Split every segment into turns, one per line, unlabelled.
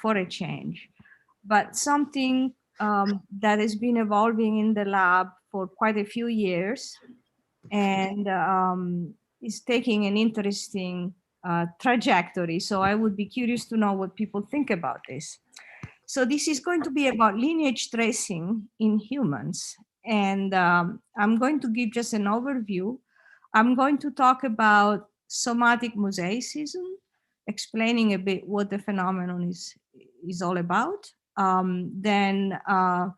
for a change, but something that has been evolving in the lab for quite a few years and is taking an interesting trajectory. So I would be curious to know what people think about this. So this is going to be about lineage tracing in humans. And I'm going to give just an overview. I'm going to talk about somatic mosaicism, explaining a bit what the phenomenon is all about. Then a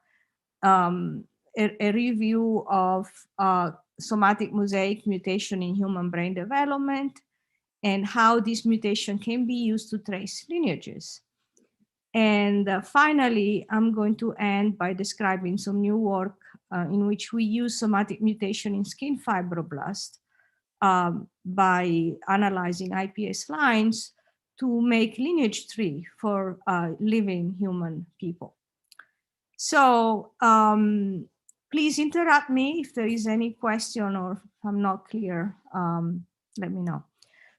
review of somatic mosaic mutation in human brain development and how this mutation can be used to trace lineages. And finally, I'm going to end by describing some new work in which we use somatic mutation in skin fibroblast by analyzing iPS lines to make lineage tree for living human people. So please interrupt me if there is any question or if I'm not clear, let me know.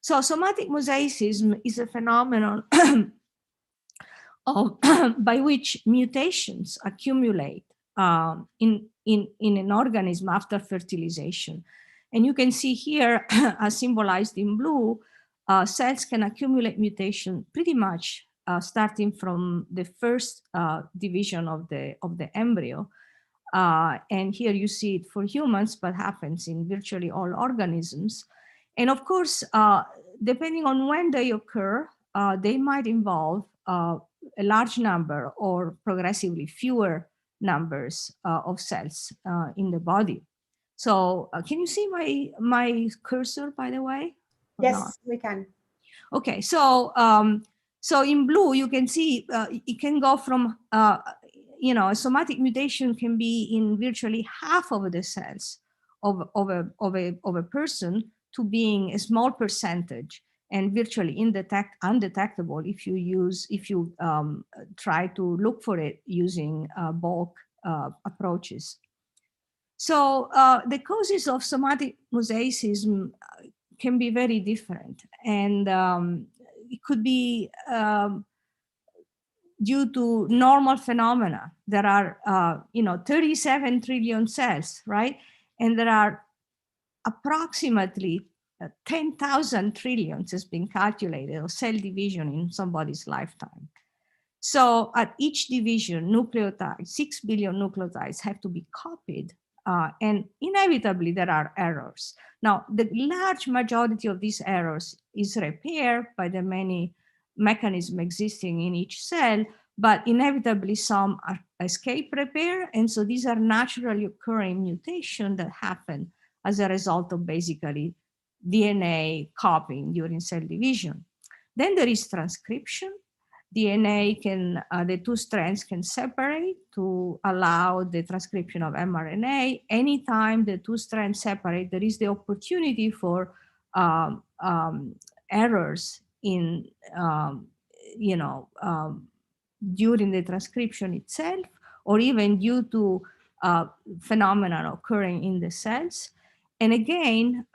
So somatic mosaicism is a phenomenon of by which mutations accumulate in an organism after fertilization. And you can see here, as symbolized in blue, cells can accumulate mutation pretty much starting from the first division of the embryo. And here you see it for humans, but happens in virtually all organisms. And of course, depending on when they occur, they might involve a large number or progressively fewer numbers of cells in the body. So can you see my cursor, by the way?
Yes, we can.
Okay, so so in blue, you can see it can go from, a somatic mutation can be in virtually half of the cells of a person to being a small percentage and virtually undetectable if you try to look for it using bulk approaches. So the causes of somatic mosaicism can be very different, and it could be due to normal phenomena. There are 37 trillion cells, right? And there are approximately 10,000 trillions has been calculated of cell division in somebody's lifetime. So at each division, nucleotides, 6 billion nucleotides have to be copied, and inevitably there are errors. Now, the large majority of these errors is repaired by the many mechanisms existing in each cell, but inevitably some are escape repair, and so these are naturally occurring mutations that happen as a result of basically DNA copying during cell division. Then there is transcription. DNA can, the two strands can separate to allow the transcription of mRNA. Anytime the two strands separate, there is the opportunity for errors in, during the transcription itself, or even due to phenomena occurring in the cells. And again,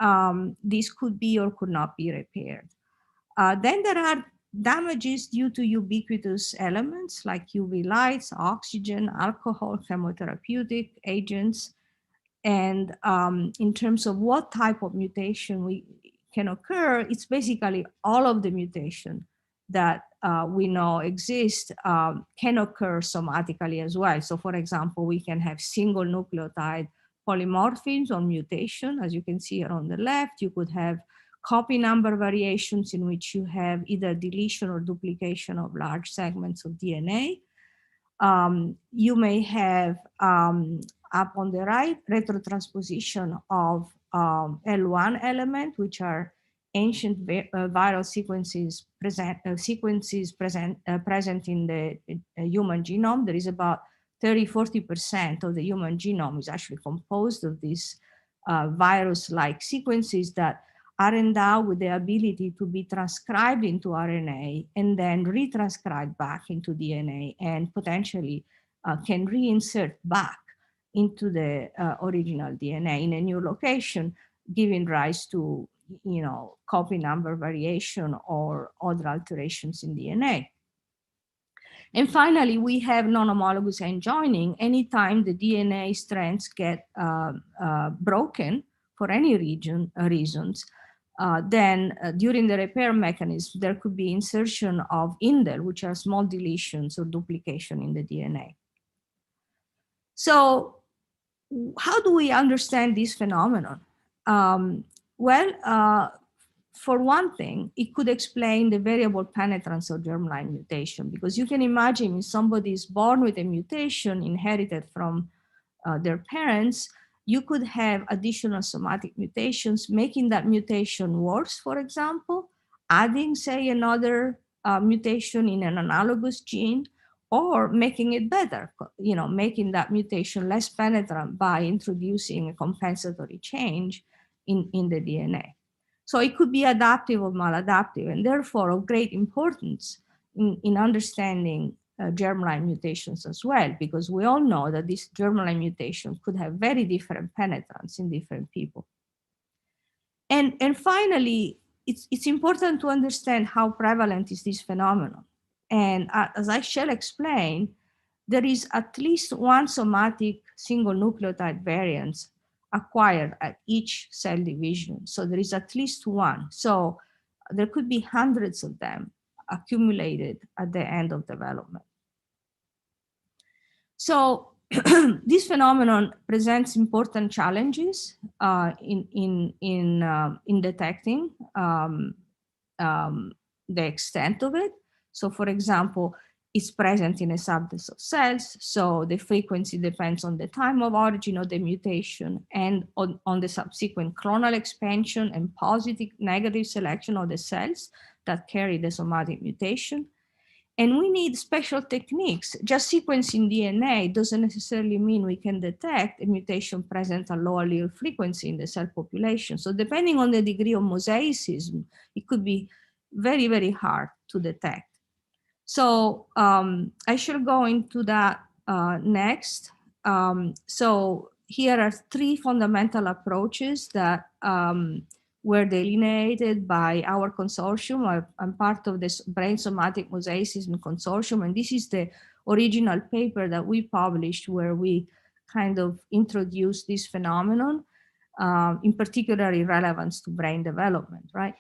this could be or could not be repaired. Then there are damages due to ubiquitous elements like UV lights, oxygen, alcohol, chemotherapeutic agents. And in terms of what type of mutation can occur, it's basically all of the mutation that we know exist can occur somatically as well. So for example, we can have single nucleotide polymorphisms or mutation, as you can see here on the left. You could have copy number variations in which you have either deletion or duplication of large segments of DNA. You may have, up on the right, retrotransposition of L1 element, which are ancient viral sequences present in the human genome. There is about 30–40% of the human genome is actually composed of these virus-like sequences that are endowed with the ability to be transcribed into RNA and then retranscribed back into DNA and potentially can reinsert back into the original DNA in a new location, giving rise to copy number variation or other alterations in DNA. And finally, we have non-homologous end joining. Anytime the DNA strands get broken for any reasons, then during the repair mechanism, there could be insertion of indel, which are small deletions or duplication in the DNA. So how do we understand this phenomenon? Well, for one thing, it could explain the variable penetrance of germline mutation, because you can imagine if somebody is born with a mutation inherited from their parents, you could have additional somatic mutations, making that mutation worse, for example, adding, say, another mutation in an analogous gene, or making it better, making that mutation less penetrant by introducing a compensatory change in the DNA. So it could be adaptive or maladaptive, and therefore of great importance in understanding germline mutations as well, because we all know that this germline mutation could have very different penetrance in different people. And finally, it's important to understand how prevalent is this phenomenon. And as I shall explain, there is at least one somatic single nucleotide variant acquired at each cell division. So there is at least one. So there could be hundreds of them accumulated at the end of development. So this phenomenon presents important challenges in detecting the extent of it. So, for example, it's present in a subset of cells, so the frequency depends on the time of origin of the mutation and on the subsequent clonal expansion and positive, negative selection of the cells that carry the somatic mutation. And we need special techniques. Just sequencing DNA doesn't necessarily mean we can detect a mutation present at low allele frequency in the cell population. So depending on the degree of mosaicism, it could be very, very hard to detect. So I shall go into that next. So here are three fundamental approaches that were delineated by our consortium. I'm part of this Brain Somatic Mosaicism Consortium, and this is the original paper that we published where we kind of introduced this phenomenon, in particular in relevance to brain development, right?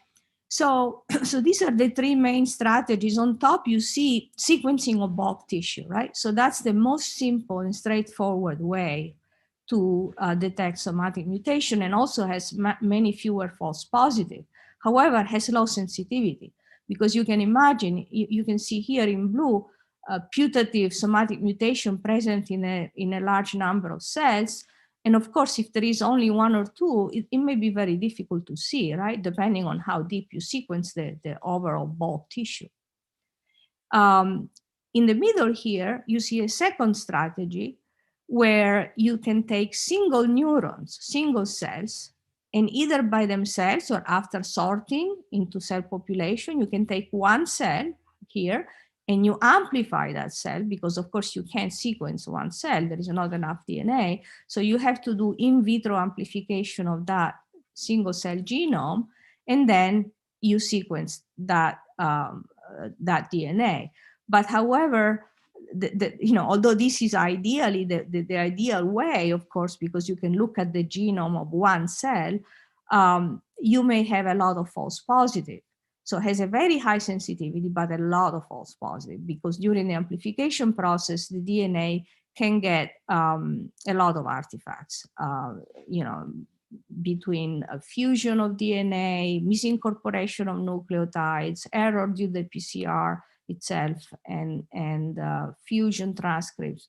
So these are the three main strategies. On top, you see sequencing of bulk tissue, right? So that's the most simple and straightforward way to detect somatic mutation, and also has many fewer false positive. However, has low sensitivity, because you can imagine, you can see here in blue, putative somatic mutation present in a large number of cells. And of course, if there is only one or two, it may be very difficult to see, right? Depending on how deep you sequence the overall bulk tissue. In the middle here, you see a second strategy where you can take single neurons, single cells, and either by themselves or after sorting into cell population, you can take one cell here and you amplify that cell, because of course you can't sequence one cell, there is not enough DNA. So you have to do in vitro amplification of that single cell genome, and then you sequence that, that DNA. But however, although this is ideally the ideal way, of course, because you can look at the genome of one cell, you may have a lot of false positive. So it has a very high sensitivity, but a lot of false positive, because during the amplification process, the DNA can get a lot of artifacts, between a fusion of DNA, misincorporation of nucleotides, error due to the PCR itself, and fusion transcripts,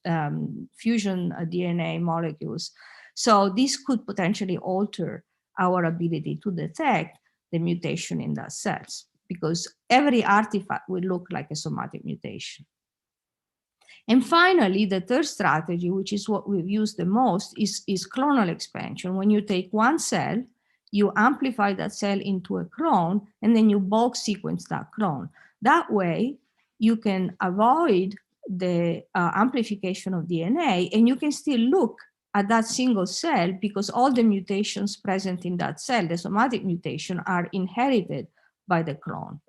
fusion DNA molecules. So this could potentially alter our ability to detect the mutation in those cells, because every artifact will look like a somatic mutation. And finally, the third strategy, which is what we've used the most, is clonal expansion. When you take one cell, you amplify that cell into a clone, and then you bulk sequence that clone. That way, you can avoid the amplification of DNA, and you can still look at that single cell, because all the mutations present in that cell, the somatic mutation, are inherited by the clone.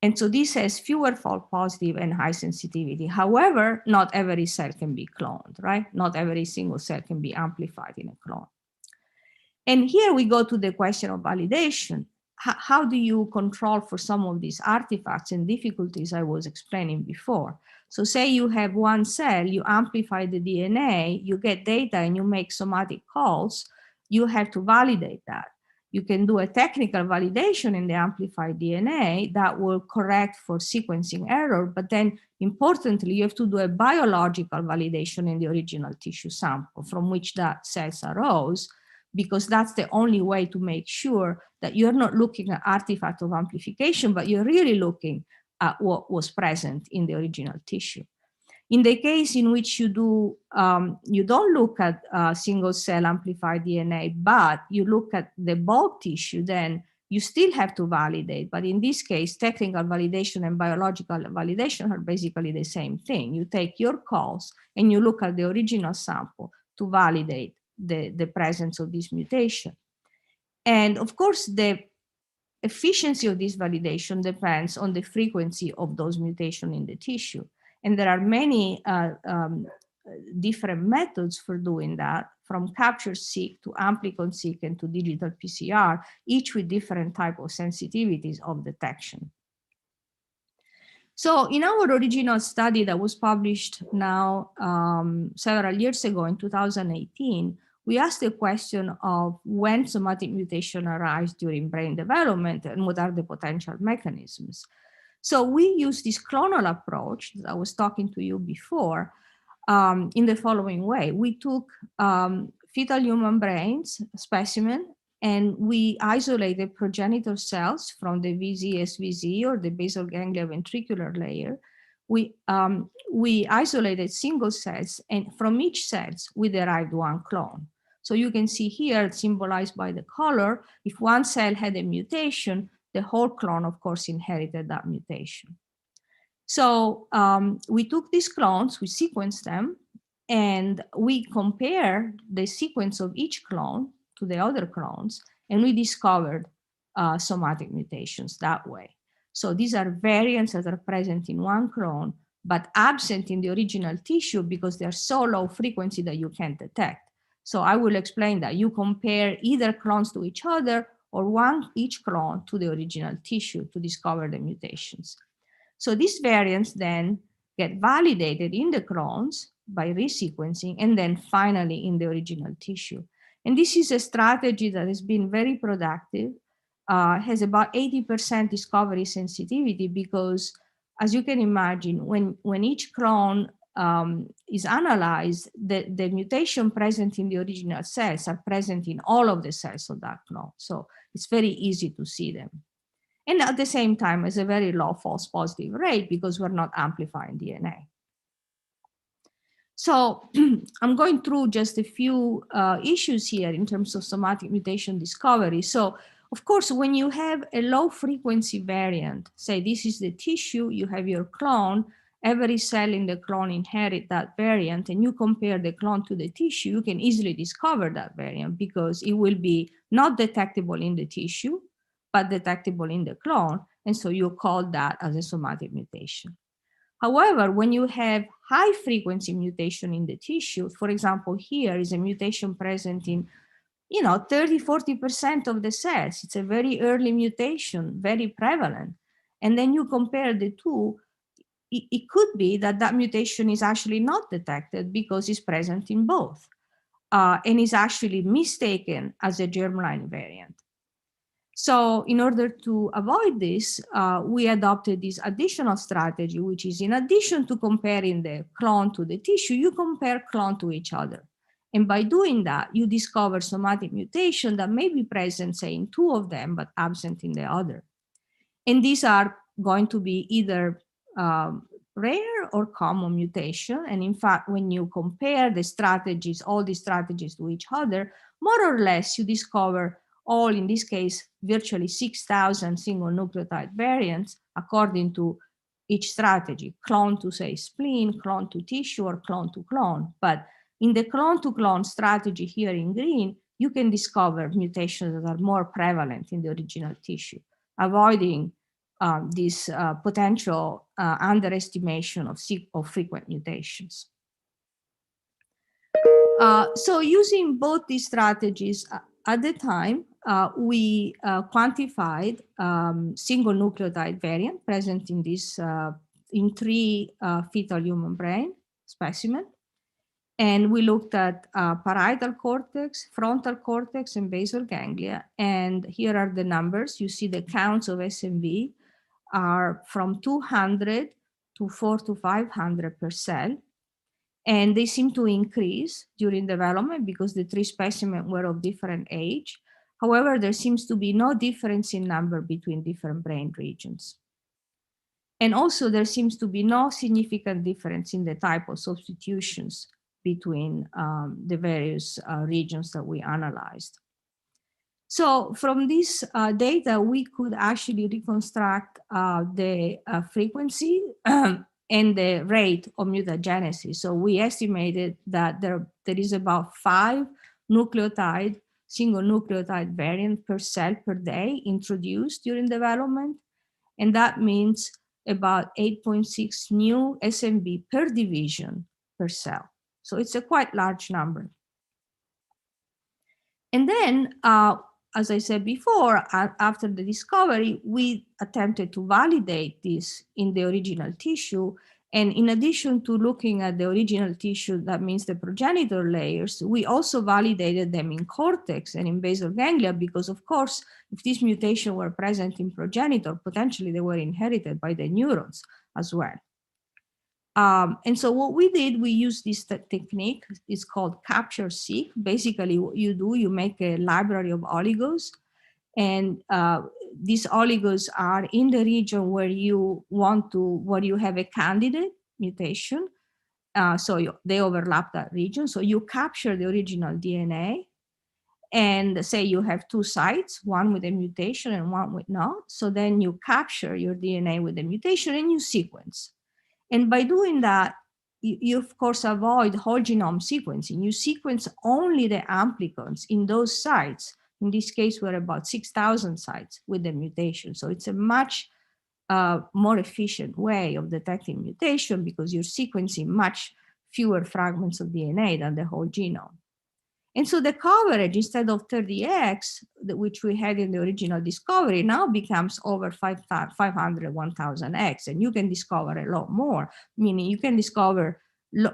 And so this has fewer false positive and high sensitivity. However, not every cell can be cloned, right? Not every single cell can be amplified in a clone. And here we go to the question of validation. How do you control for some of these artifacts and difficulties I was explaining before? So say you have one cell, you amplify the DNA, you get data and you make somatic calls, you have to validate that. You can do a technical validation in the amplified DNA that will correct for sequencing error, but then importantly, you have to do a biological validation in the original tissue sample from which that cells arose, because that's the only way to make sure that you're not looking at artifact of amplification, but you're really looking at what was present in the original tissue. In the case in which you don't look at single cell amplified DNA, but you look at the bulk tissue, then you still have to validate. But in this case, technical validation and biological validation are basically the same thing. You take your calls and you look at the original sample to validate the presence of this mutation. And of course, the efficiency of this validation depends on the frequency of those mutations in the tissue. And there are many different methods for doing that, from capture-seq to amplicon-seq and to digital PCR, each with different type of sensitivities of detection. So in our original study that was published now several years ago in 2018, we asked the question of when somatic mutation arise during brain development and what are the potential mechanisms. So we use this clonal approach that I was talking to you before in the following way. We took fetal human brains specimen and we isolated progenitor cells from the VZ-SVZ or the basal ganglia ventricular layer. We isolated single cells, and from each cells, we derived one clone. So you can see here, symbolized by the color, if one cell had a mutation, the whole clone, of course, inherited that mutation. So we took these clones, we sequenced them, and we compared the sequence of each clone to the other clones, and we discovered somatic mutations that way. So these are variants that are present in one clone, but absent in the original tissue because they're so low frequency that you can't detect. So I will explain that. You compare either clones to each other or each clone to the original tissue to discover the mutations. So these variants then get validated in the clones by resequencing and then finally in the original tissue. And this is a strategy that has been very productive, has about 80% discovery sensitivity because, as you can imagine, when each clone is analyzed, the mutation present in the original cells are present in all of the cells of that clone. So it's very easy to see them. And at the same time, it's a very low false positive rate because we're not amplifying DNA. So I'm going through just a few issues here in terms of somatic mutation discovery. So of course, when you have a low frequency variant, say this is the tissue, you have your clone, every cell in the clone inherit that variant, and you compare the clone to the tissue, you can easily discover that variant because it will be not detectable in the tissue, but detectable in the clone. And so you call that as a somatic mutation. However, when you have high frequency mutation in the tissue, for example, here is a mutation present in 30, 40% of the cells. It's a very early mutation, very prevalent. And then you compare the two, it could be that that mutation is actually not detected because it's present in both and is actually mistaken as a germline variant. So in order to avoid this, we adopted this additional strategy, which is in addition to comparing the clone to the tissue, you compare clone to each other. And by doing that, you discover somatic mutation that may be present, say, in two of them, but absent in the other. And these are going to be either rare or common mutation. And in fact, when you compare the strategies, all these strategies to each other, more or less you discover all, in this case, virtually 6,000 single nucleotide variants according to each strategy, clone to, say, spleen, clone to tissue, or clone to clone. But in the clone to clone strategy here in green, you can discover mutations that are more prevalent in the original tissue, avoiding this potential underestimation of frequent mutations. So using both these strategies at the time, we quantified single nucleotide variant present in this in 3 fetal human brain specimen. And we looked at parietal cortex, frontal cortex, and basal ganglia. And here are the numbers. You see the counts of SMV are from 200 to 400 to 500 per cell. And they seem to increase during development because the 3 specimens were of different age. However, there seems to be no difference in number between different brain regions. And also there seems to be no significant difference in the type of substitutions between the various regions that we analyzed. So from this data, we could actually reconstruct the frequency and the rate of mutagenesis. So we estimated that there is about 5 nucleotide, single nucleotide variant per cell per day introduced during development. And that means about 8.6 new SMV per division per cell. So it's a quite large number. And then, as I said before, after the discovery, we attempted to validate this in the original tissue. And in addition to looking at the original tissue, that means the progenitor layers, we also validated them in cortex and in basal ganglia, because of course, if these mutations were present in progenitor, potentially they were inherited by the neurons as well. And so what we did, we used this technique. It's called capture-seq. Basically what you do, you make a library of oligos, and these oligos are in the region where you have a candidate mutation. They overlap that region. So you capture the original DNA, and say you have 2 sites, one with a mutation and one with not. So then you capture your DNA with the mutation and you sequence. And by doing that, you of course avoid whole genome sequencing. You sequence only the amplicons in those sites. In this case, we're about 6,000 sites with the mutation. So it's a much more efficient way of detecting mutation because you're sequencing much fewer fragments of DNA than the whole genome. And so the coverage, instead of 30x, which we had in the original discovery, now becomes over 500, 1,000x. And you can discover a lot more, meaning you can discover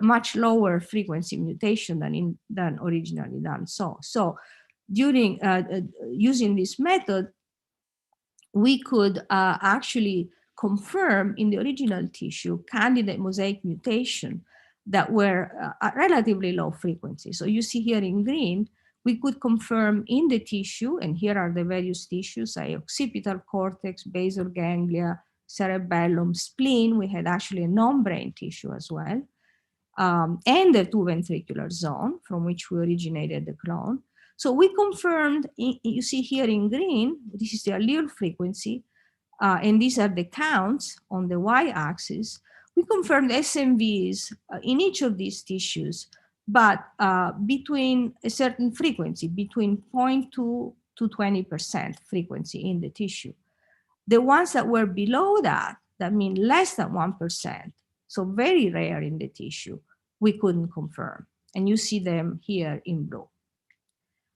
much lower frequency mutation than originally done. So during using this method, we could actually confirm in the original tissue candidate mosaic mutation that were at relatively low frequency. So you see here in green, we could confirm in the tissue, and here are the various tissues, occipital cortex, basal ganglia, cerebellum, spleen. We had actually a non-brain tissue as well, and the 2 ventricular zone from which we originated the clone. So we confirmed, you see here in green, this is the allele frequency, and these are the counts on the y-axis. We confirmed SMVs in each of these tissues, but between a certain frequency, between 0.2 to 20% frequency in the tissue. The ones that were below that mean less than 1%, so very rare in the tissue, we couldn't confirm. And you see them here in blue.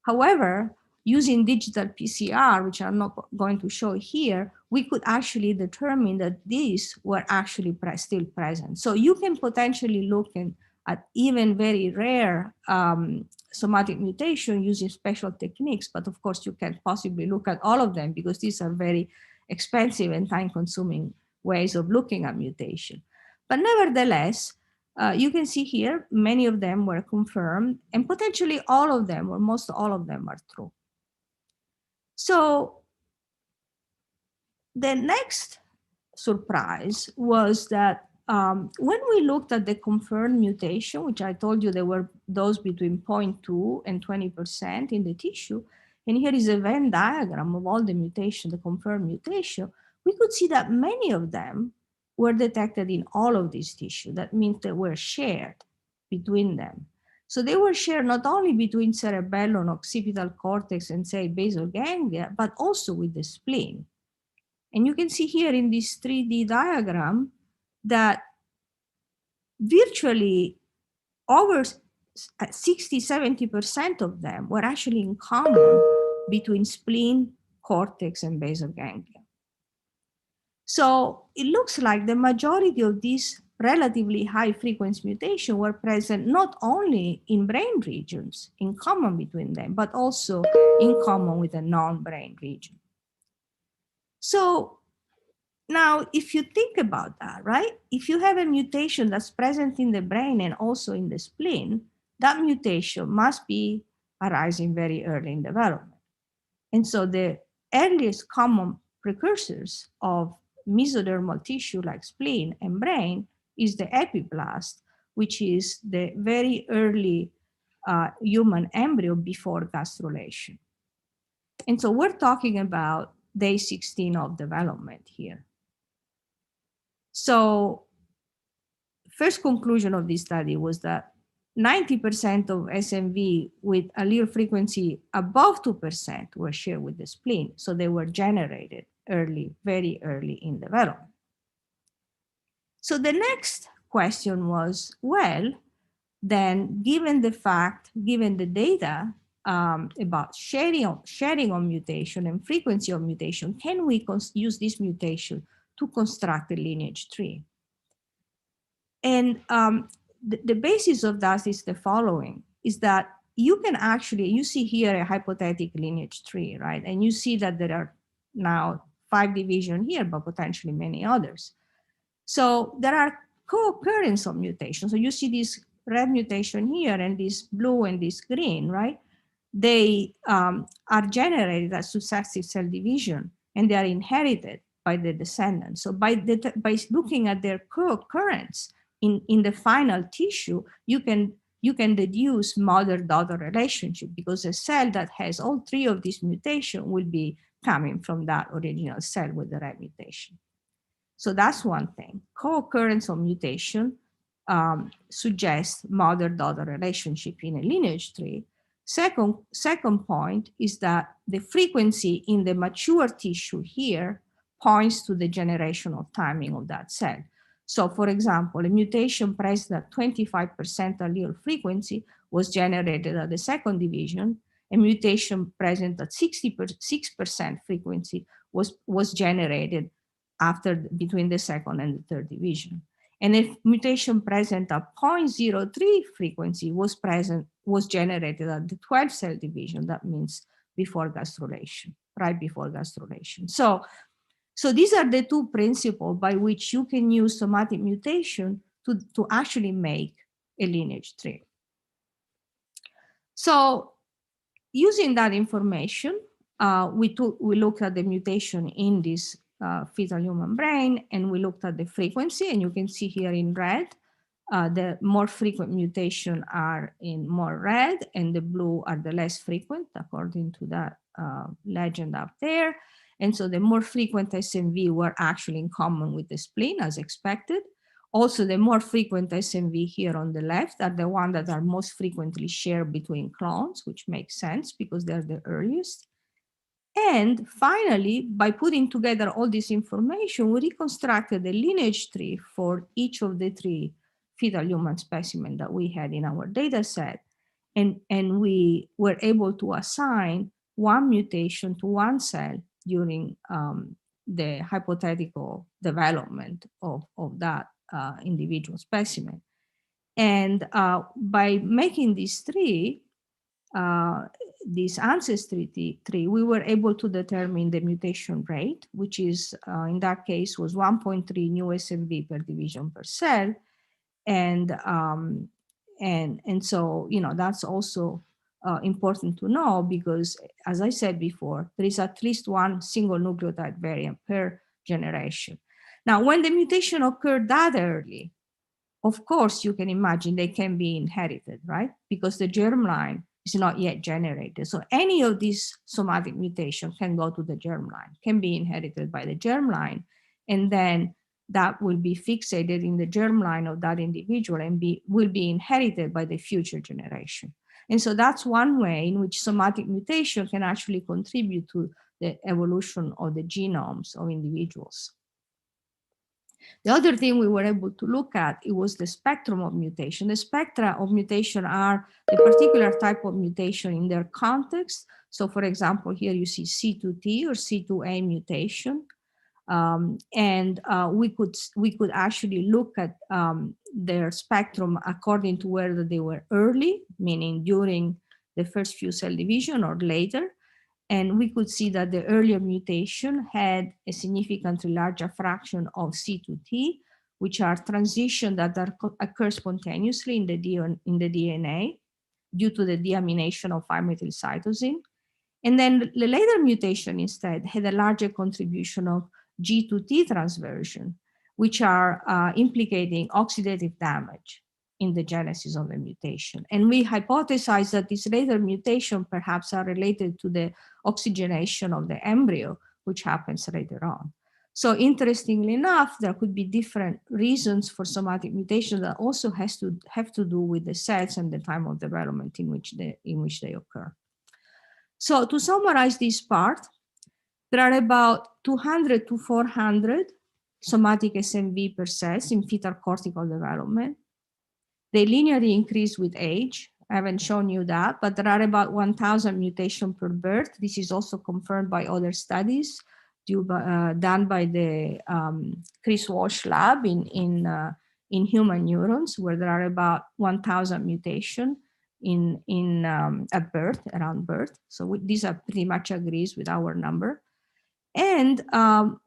However, using digital PCR, which I'm not going to show here, we could actually determine that these were actually still present. So you can potentially look at even very rare somatic mutation using special techniques, but of course you can't possibly look at all of them because these are very expensive and time-consuming ways of looking at mutation. But nevertheless, you can see here, many of them were confirmed, and potentially all of them, or most all of them, are true. So the next surprise was that when we looked at the confirmed mutation, which I told you there were those between 0.2 and 20% in the tissue, and here is a Venn diagram of all the mutation, the confirmed mutation, we could see that many of them were detected in all of these tissue. That means they were shared between them. So they were shared not only between cerebellum, occipital cortex, and say basal ganglia, but also with the spleen. And you can see here in this 3D diagram that virtually over 60–70% of them were actually in common between spleen, cortex, and basal ganglia. So it looks like the majority of these relatively high frequency mutations were present not only in brain regions in common between them, but also in common with a non-brain region. So now, if you think about that, right? If you have a mutation that's present in the brain and also in the spleen, that mutation must be arising very early in development. And so the earliest common precursors of mesodermal tissue like spleen and brain is the epiblast, which is the very early human embryo before gastrulation. And so we're talking about day 16 of development here. So first conclusion of this study was that 90% of SMV with allele frequency above 2% were shared with the spleen. So they were generated early, very early in development. So the next question was, well, then given the fact, given the data about sharing of mutation and frequency of mutation, can we use this mutation to construct a lineage tree? And the basis of that is the following, is that you can actually, you see here a hypothetical lineage tree, right? And you see that there are now 5 divisions here, but potentially many others. So there are co-occurrence of mutations. So you see this red mutation here and this blue and this green, right? They are generated as successive cell division and they are inherited by the descendants. So by looking at their co-occurrence in the final tissue, you can deduce mother-daughter relationship, because a cell that has all 3 of these mutations will be coming from that original cell with the red mutation. So that's one thing. Co-occurrence of mutation suggests mother-daughter relationship in a lineage tree. Second point is that the frequency in the mature tissue here points to the generational timing of that cell. So for example, a mutation present at 25% allele frequency was generated at the second division. A mutation present at 66% frequency was generated between the second and the third division. And if mutation present at 0.03 frequency was generated at the 12 cell division, that means before gastrulation, right before gastrulation. So these are the 2 principles by which you can use somatic mutation to actually make a lineage tree. So using that information, we looked at the mutation in this fetal human brain, and we looked at the frequency, and you can see here in red, the more frequent mutation are in more red, and the blue are the less frequent, according to that legend up there. And so the more frequent SMV were actually in common with the spleen, as expected. Also, the more frequent SMV here on the left are the ones that are most frequently shared between clones, which makes sense because they're the earliest. And finally, by putting together all this information, we reconstructed a lineage tree for each of the 3 fetal human specimens that we had in our data set. And we were able to assign 1 mutation to 1 cell during the hypothetical development of that individual specimen. And by making this tree, this ancestry tree, we were able to determine the mutation rate, which is in that case was 1.3 new SMV per division per cell. And so, you know, that's also important to know, because as I said before, there is at least 1 single nucleotide variant per generation. Now, when the mutation occurred that early, of course, you can imagine they can be inherited, right? Because the germline is not yet generated. So any of these somatic mutations can go to the germline, can be inherited by the germline, and then that will be fixated in the germline of that individual and will be inherited by the future generation. And so that's one way in which somatic mutation can actually contribute to the evolution of the genomes of individuals. The other thing we were able to look at, it was the spectrum of mutation. The spectra of mutation are the particular type of mutation in their context. So for example, here you see C2T or C2A mutation. We could actually look at their spectrum according to whether they were early, meaning during the first few cell division or later. And we could see that the earlier mutation had a significantly larger fraction of C2T, which are transitions that occur spontaneously in the DNA due to the deamination of 5-methylcytosine. And then the later mutation instead had a larger contribution of G2T transversion, which are implicating oxidative damage in the genesis of the mutation. And we hypothesize that these later mutations perhaps are related to the oxygenation of the embryo, which happens later on. So interestingly enough, there could be different reasons for somatic mutation that also have to do with the cells and the time of development in which they occur. So to summarize this part, there are about 200 to 400 somatic SNV per cells in fetal cortical development. They linearly increase with age. I haven't shown you that, but there are about 1,000 mutations per birth. This is also confirmed by other studies done by the Chris Walsh lab in human neurons, where there are about 1,000 mutations at birth, around birth. So these are pretty much agrees with our number. And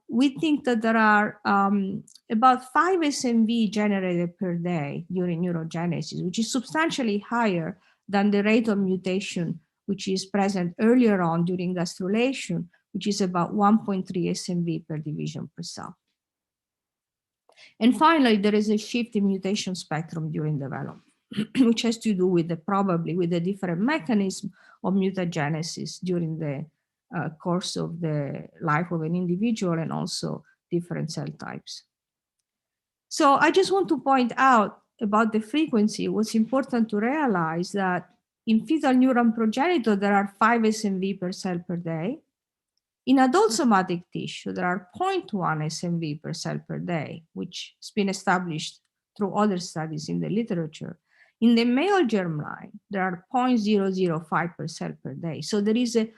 we think that there are about 5 SNV generated per day during neurogenesis, which is substantially higher than the rate of mutation, which is present earlier on during gastrulation, which is about 1.3 SNV per division per cell. And finally, there is a shift in mutation spectrum during development, which has to do with probably with the different mechanism of mutagenesis during the course of the life of an individual and also different cell types. So I just want to point out about the frequency. What's important to realize that in fetal neuron progenitor, there are 5 SNV per cell per day. In adult somatic tissue, there are 0.1 SNV per cell per day, which has been established through other studies in the literature. In the male germline, there are 0.005 per cell per day. So there is a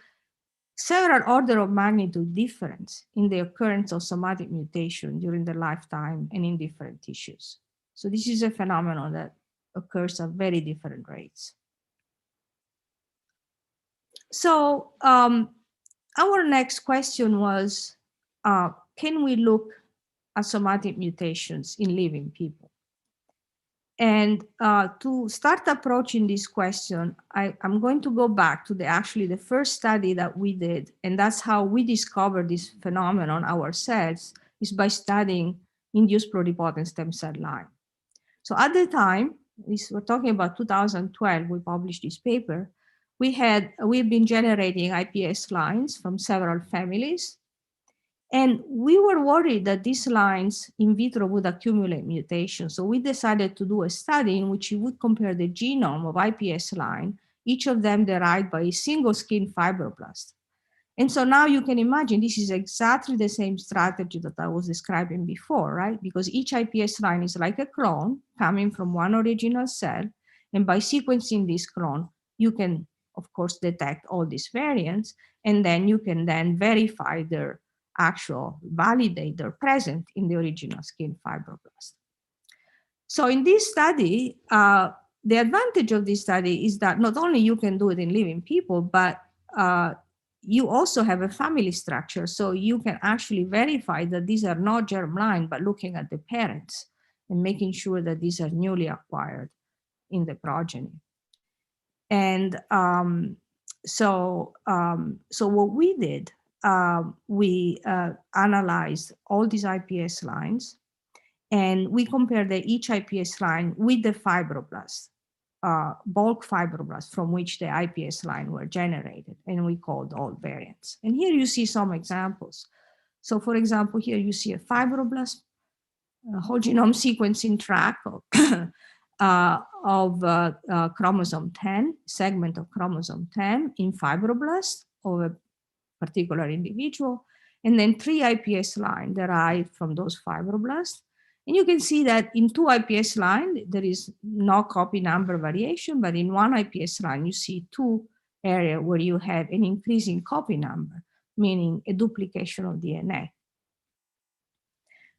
several order of magnitude difference in the occurrence of somatic mutation during the lifetime and in different tissues. So this is a phenomenon that occurs at very different rates. So our next question was, can we look at somatic mutations in living people? And to start approaching this question, I'm going to go back to the first study that we did, and that's how we discovered this phenomenon ourselves, is by studying induced pluripotent stem cell line. So at the time, we're talking about 2012, we published this paper, we've been generating iPS lines from several families. And we were worried that these lines in vitro would accumulate mutations. So we decided to do a study in which we would compare the genome of iPS line, each of them derived by a single skin fibroblast. And so now you can imagine this is exactly the same strategy that I was describing before, right? Because each iPS line is like a clone coming from one original cell. And by sequencing this clone, you can, of course, detect all these variants. And then you can then verify their validate their present in the original skin fibroblast. So in this study, the advantage of this study is that not only you can do it in living people, but you also have a family structure. So you can actually verify that these are not germline, but looking at the parents and making sure that these are newly acquired in the progeny. And so what we did, we analyzed all these iPS lines, and we compared each iPS line with the fibroblast, bulk fibroblast from which the iPS line were generated, and we called all variants. And here you see some examples. So for example, here you see a fibroblast whole genome sequencing track of chromosome 10, segment of chromosome 10 in fibroblast of a particular individual, and then 3 IPS lines derived from those fibroblasts. And you can see that in 2 IPS lines, there is no copy number variation, but in 1 IPS line, you see 2 areas where you have an increasing copy number, meaning a duplication of DNA.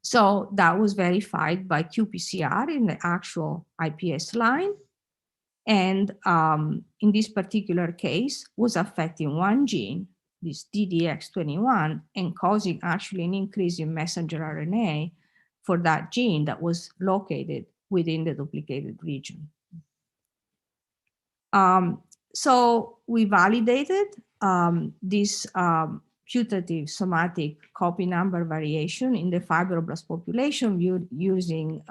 So that was verified by qPCR in the actual IPS line. And in this particular case, was affecting one gene, this DDX21, and causing actually an increase in messenger RNA for that gene that was located within the duplicated region. So we validated this putative somatic copy number variation in the fibroblast population using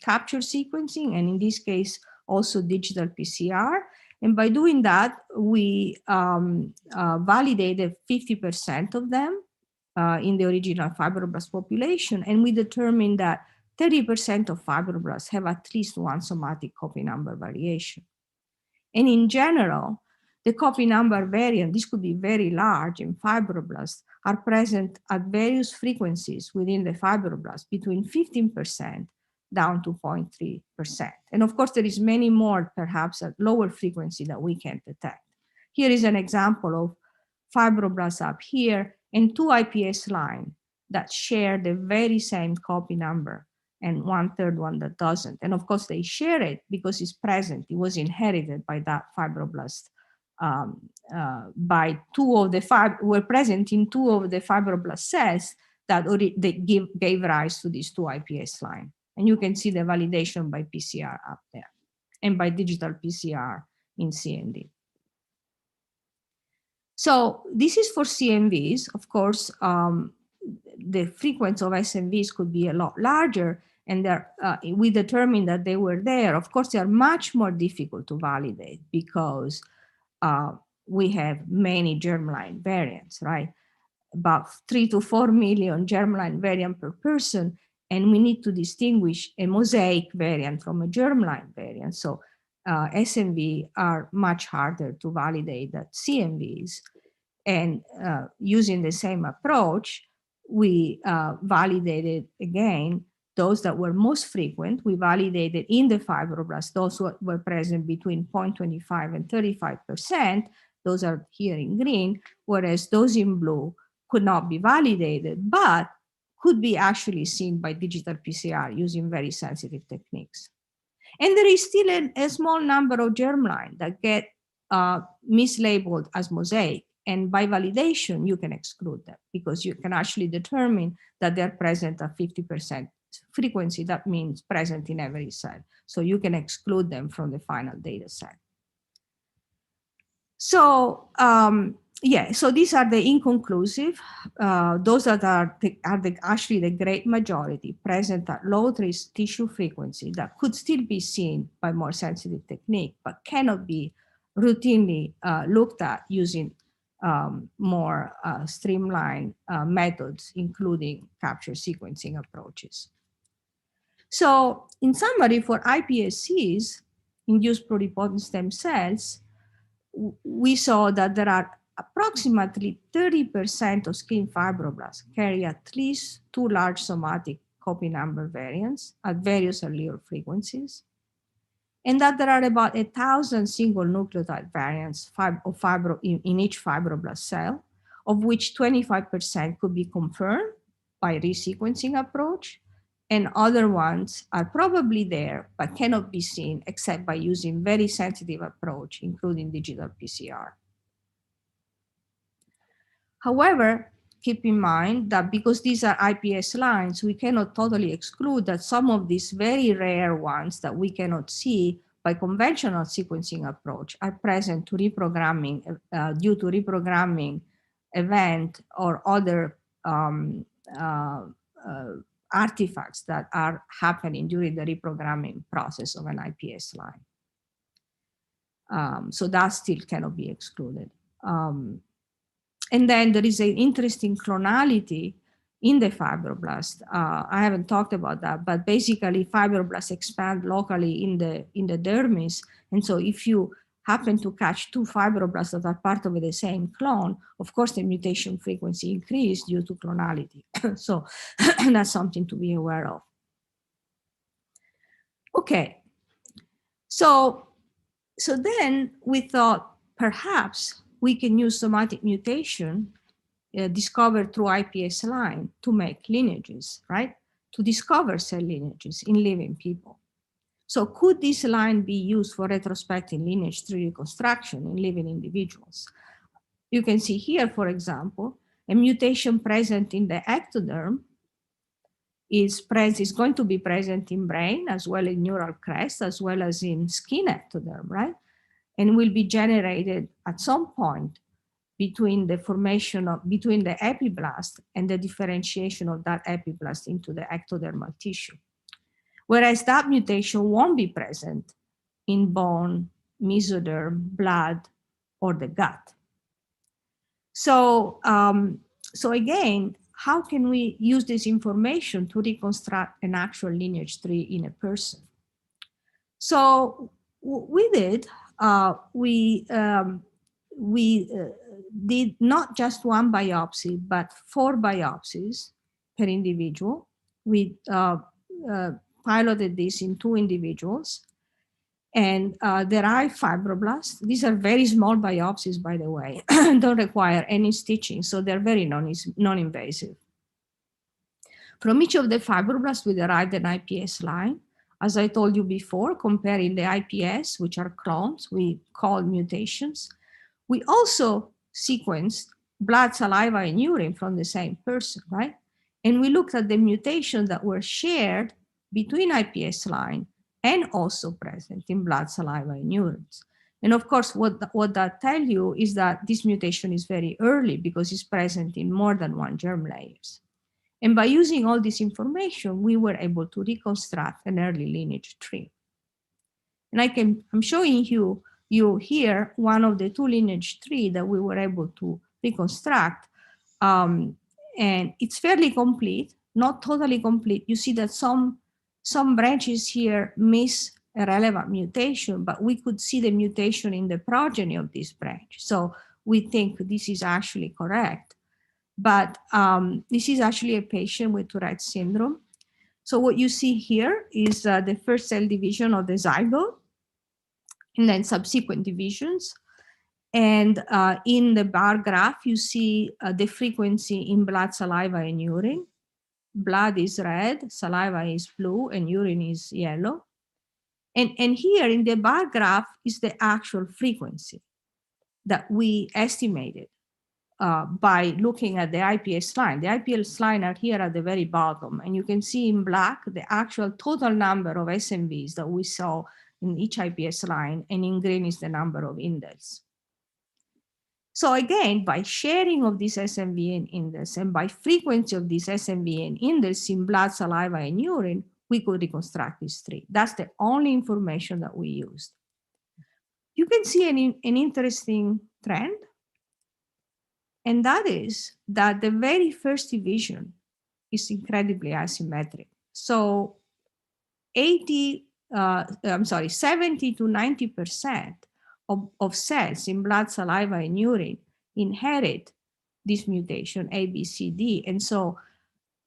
capture sequencing, and in this case, also digital PCR. And by doing that, we validated 50% of them in the original fibroblast population, and we determined that 30% of fibroblasts have at least one somatic copy number variation. And in general, the copy number variant, this could be very large in fibroblasts, are present at various frequencies within the fibroblast, between 15% down to 0.3%. And of course, there is many more, perhaps at lower frequency, that we can't detect. Here is an example of fibroblasts up here and 2 IPS lines that share the very same copy number, and 1/3 one that doesn't. And of course, they share it because it's present. It was inherited by that fibroblast. By were present in 2 of the fibroblast cells that gave rise to these 2 IPS lines. And you can see the validation by PCR up there and by digital PCR in CND. So this is for CNVs. Of course, the frequency of SNVs could be a lot larger, and we determined that they were there. Of course, they are much more difficult to validate because we have many germline variants, right? About 3 to 4 million germline variant per person, and we need to distinguish a mosaic variant from a germline variant. So SNV are much harder to validate than CNVs. And using the same approach, we validated again those that were most frequent. We validated in the fibroblast those who were present between 0.25 and 35%. Those are here in green, whereas those in blue could not be validated, but could be actually seen by digital PCR using very sensitive techniques. And there is still a small number of germline that get mislabeled as mosaic. And by validation, you can exclude them because you can actually determine that they're present at 50% frequency. That means present in every cell. So you can exclude them from the final data set. So yeah, so these are the inconclusive. Those that are actually the great majority present at low tissue frequency that could still be seen by more sensitive technique, but cannot be routinely looked at using more streamlined methods, including capture sequencing approaches. So in summary, for iPSCs, induced pluripotent stem cells, we saw that there are approximately 30% of skin fibroblasts carry at least 2 large somatic copy number variants at various allele frequencies, and that there are about 1,000 single nucleotide variants in each fibroblast cell, of which 25% could be confirmed by resequencing approach, and other ones are probably there but cannot be seen except by using very sensitive approach, including digital PCR. However, keep in mind that because these are IPS lines, we cannot totally exclude that some of these very rare ones that we cannot see by conventional sequencing approach are present to reprogramming due to reprogramming event or other artifacts that are happening during the reprogramming process of an IPS line. So that still cannot be excluded. And then there is an interesting clonality in the fibroblast. I haven't talked about that, but basically fibroblasts expand locally in the dermis. And so if you happen to catch two fibroblasts that are part of the same clone, of course, the mutation frequency increased due to clonality. So that's something to be aware of. Okay, so then we thought perhaps we can use somatic mutation discovered through iPS line to make lineages, right? To discover cell lineages in living people. So could this line be used for retrospective lineage tree reconstruction in living individuals? You can see here, for example, a mutation present in the ectoderm is going to be present in brain as well as neural crest, as well as in skin ectoderm, right? And will be generated at some point between the formation of, between the epiblast and the differentiation of that epiblast into the ectodermal tissue. Whereas that mutation won't be present in bone, mesoderm, blood, or the gut. So, so again, how can we use this information to reconstruct an actual lineage tree in a person? So we did, did not just one biopsy, but 4 biopsies per individual. We piloted this in 2 individuals and derived fibroblasts. These are very small biopsies, by the way, don't require any stitching, so they're very non-invasive. From each of the fibroblasts, we derived an iPS line. As I told you before, comparing the iPS, which are clones, we call mutations. We also sequenced blood, saliva, and urine from the same person, right? And we looked at the mutations that were shared between iPS line and also present in blood, saliva, and urines. And of course, what that tells you is that this mutation is very early because it's present in more than one germ layers. And by using all this information, we were able to reconstruct an early lineage tree. And I'm showing you here one of the 2 lineage tree that we were able to reconstruct. And it's fairly complete, not totally complete. You see that some branches here miss a relevant mutation, but we could see the mutation in the progeny of this branch. So we think this is actually correct. But this is actually a patient with Tourette syndrome. So what you see here is the first cell division of the zygote, and then subsequent divisions. And in the bar graph, you see the frequency in blood, saliva, and urine. Blood is red, saliva is blue, and urine is yellow. And here in the bar graph is the actual frequency that we estimated by looking at the iPS line. The iPS line are here at the very bottom, and you can see in black the actual total number of SNVs that we saw in each iPS line, and in green is the number of indels. So again, by sharing of this SNV and indels, and by frequency of this SNV and indels in blood, saliva, and urine, we could reconstruct this tree. That's the only information that we used. You can see an interesting trend, and that is that the very first division is incredibly asymmetric. So 70 to 90% of cells in blood, saliva, and urine inherit this mutation, A, B, C, D. And so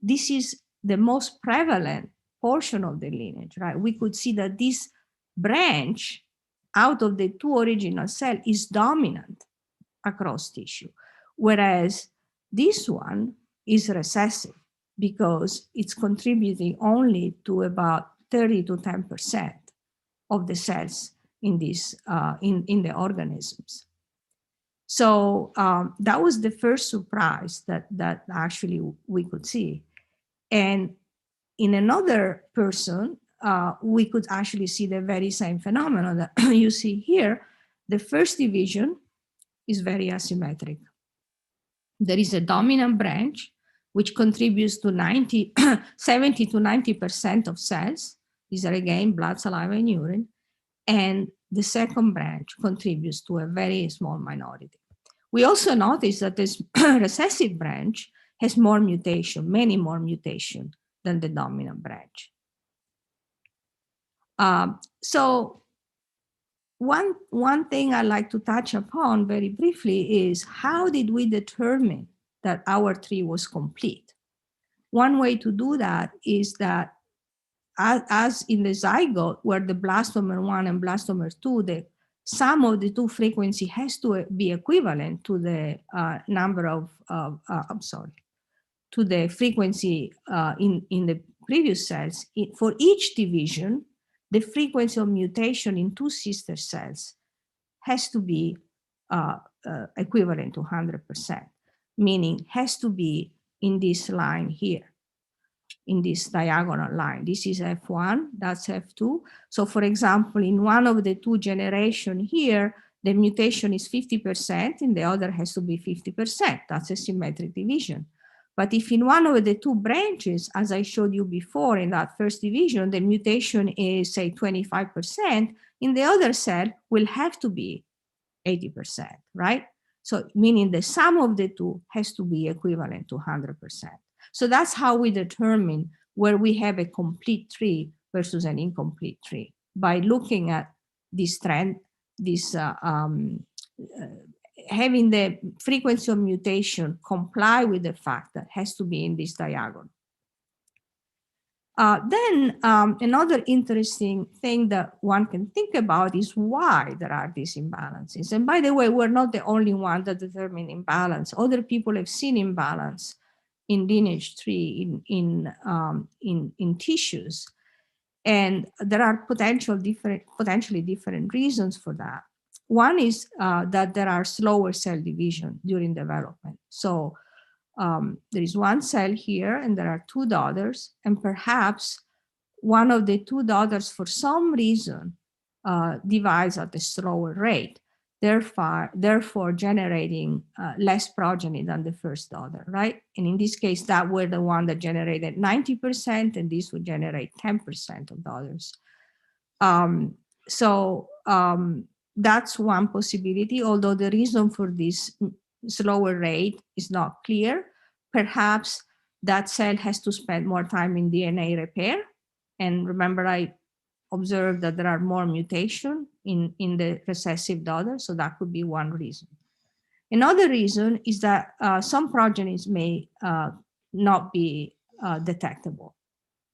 this is the most prevalent portion of the lineage, right? We could see that this branch out of the 2 original cells is dominant across tissue, whereas this one is recessive because it's contributing only to about 30 to 10% of the cells in this in the organisms. So that was the first surprise that actually we could see. And in another person, we could actually see the very same phenomenon that you see here. The first division is very asymmetric. There is a dominant branch which contributes to 70 to 90% of cells. These are again blood, saliva, and urine. And the second branch contributes to a very small minority. We also notice that this recessive branch has more mutation, many more mutation than the dominant branch. So one thing I'd like to touch upon very briefly is how did we determine that our tree was complete? One way to do that is that as in the zygote, where the blastomer 1 and blastomer 2, the sum of the two frequency has to be equivalent to the number of, I'm sorry, to the frequency in the previous cells. For each division, the frequency of mutation in two sister cells has to be equivalent to 100%, meaning has to be in this line here, in this diagonal line. This is F1, that's F2. So for example, in one of the two generation here, the mutation is 50%, and the other has to be 50%. That's a symmetric division. But if in one of the two branches, as I showed you before in that first division, the mutation is say 25%, in the other cell will have to be 80%, right? So meaning the sum of the two has to be equivalent to 100%. So that's how we determine where we have a complete tree versus an incomplete tree, by looking at this trend, this having the frequency of mutation comply with the fact that has to be in this diagonal. Then another interesting thing that one can think about is why there are these imbalances. And by the way, we're not the only one that determine imbalance. Other people have seen imbalance in lineage tree in tissues, and there are potentially different reasons for that. One is that there are slower cell division during development. So there is one cell here and there are two daughters, and perhaps one of the two daughters for some reason divides at a slower rate, therefore generating less progeny than the first daughter, right? And in this case, that were the one that generated 90%, and this would generate 10% of daughters. That's one possibility, although the reason for this slower rate is not clear. Perhaps that cell has to spend more time in DNA repair. And remember, I observed that there are more mutation in the recessive daughter, so that could be one reason. Another reason is that some progenies may not be detectable.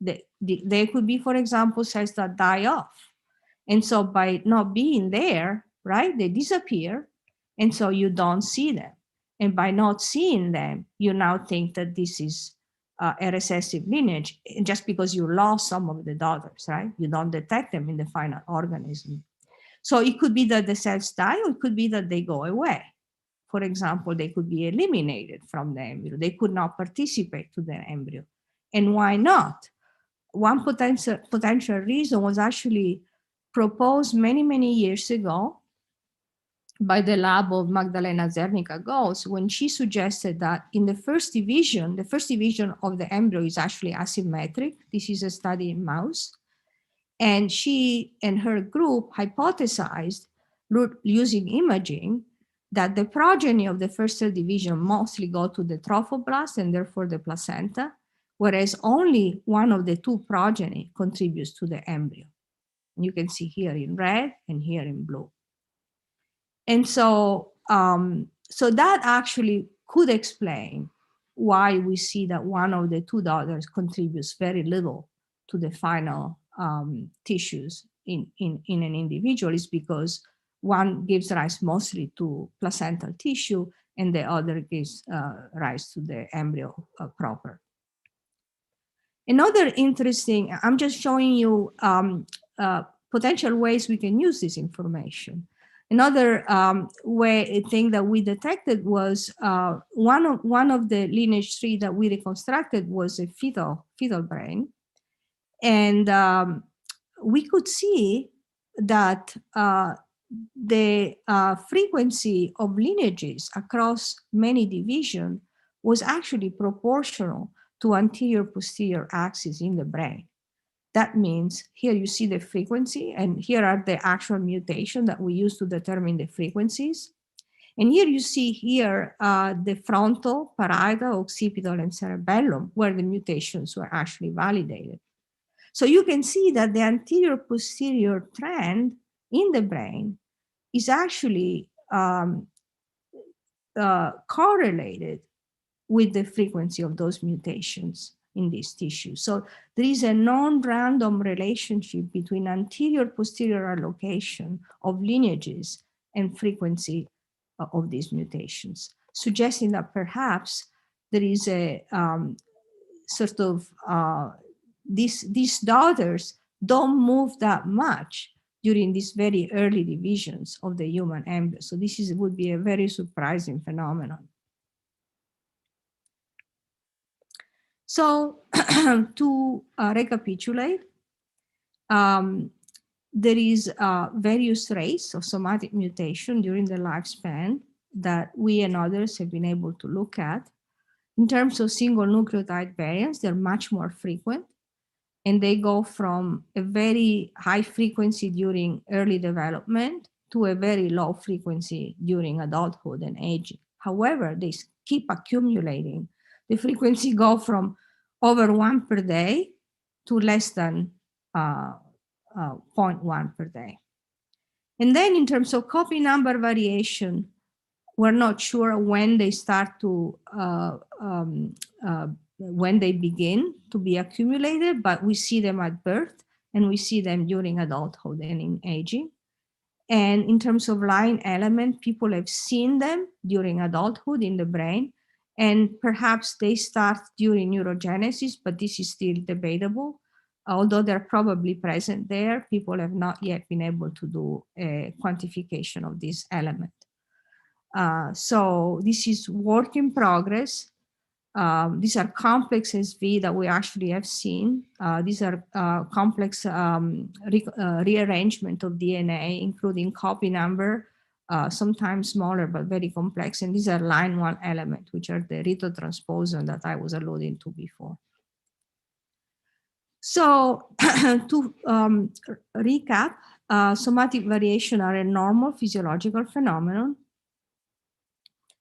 They could be, for example, cells that die off. And so by not being there, right, they disappear, and so you don't see them. And by not seeing them, you now think that this is a recessive lineage, just because you lost some of the daughters, right? You don't detect them in the final organism. So it could be that the cells die, or it could be that they go away. For example, they could be eliminated from the embryo. They could not participate to the embryo. And why not? One potential reason was actually proposed many, many years ago by the lab of Magdalena Zernica-Gose, when she suggested that in the first division of the embryo is actually asymmetric. This is a study in mouse. And she and her group hypothesized, using imaging, that the progeny of the first cell division mostly go to the trophoblast and therefore the placenta, whereas only one of the two progeny contributes to the embryo. You can see here in red and here in blue. And so, so that actually could explain why we see that one of the two daughters contributes very little to the final tissues in an individual, is because one gives rise mostly to placental tissue and the other gives rise to the embryo proper. Another interesting, I'm just showing you potential ways we can use this information. Another thing that we detected was one of the lineage tree that we reconstructed was a fetal brain. And we could see that the frequency of lineages across many divisions was actually proportional to anterior-posterior axis in the brain. That means here you see the frequency, and here are the actual mutation that we use to determine the frequencies. And here you see here the frontal, parietal, occipital, and cerebellum, where the mutations were actually validated. So you can see that the anterior-posterior trend in the brain is actually correlated with the frequency of those mutations in these tissues. So there is a non-random relationship between anterior-posterior allocation of lineages and frequency of these mutations, suggesting that perhaps there is a sort of these daughters don't move that much during these very early divisions of the human embryo. So this would be a very surprising phenomenon. So to recapitulate, there is various rates of somatic mutation during the lifespan that we and others have been able to look at. In terms of single nucleotide variants, they're much more frequent, and they go from a very high frequency during early development to a very low frequency during adulthood and aging. However, they keep accumulating. The frequency go from over 1 per day to less than 0.1 per day. And then in terms of copy number variation, we're not sure when they start to, when they begin to be accumulated, but we see them at birth and we see them during adulthood and in aging. And in terms of line element, people have seen them during adulthood in the brain, and perhaps they start during neurogenesis, but this is still debatable. Although they're probably present there, people have not yet been able to do a quantification of this element. So this is work in progress. These are complex SV that we actually have seen. These are complex rearrangement of DNA, including copy number, sometimes smaller, but very complex. And these are line 1 element, which are the ritotransposon that I was alluding to before. So to recap, somatic variation are a normal physiological phenomenon.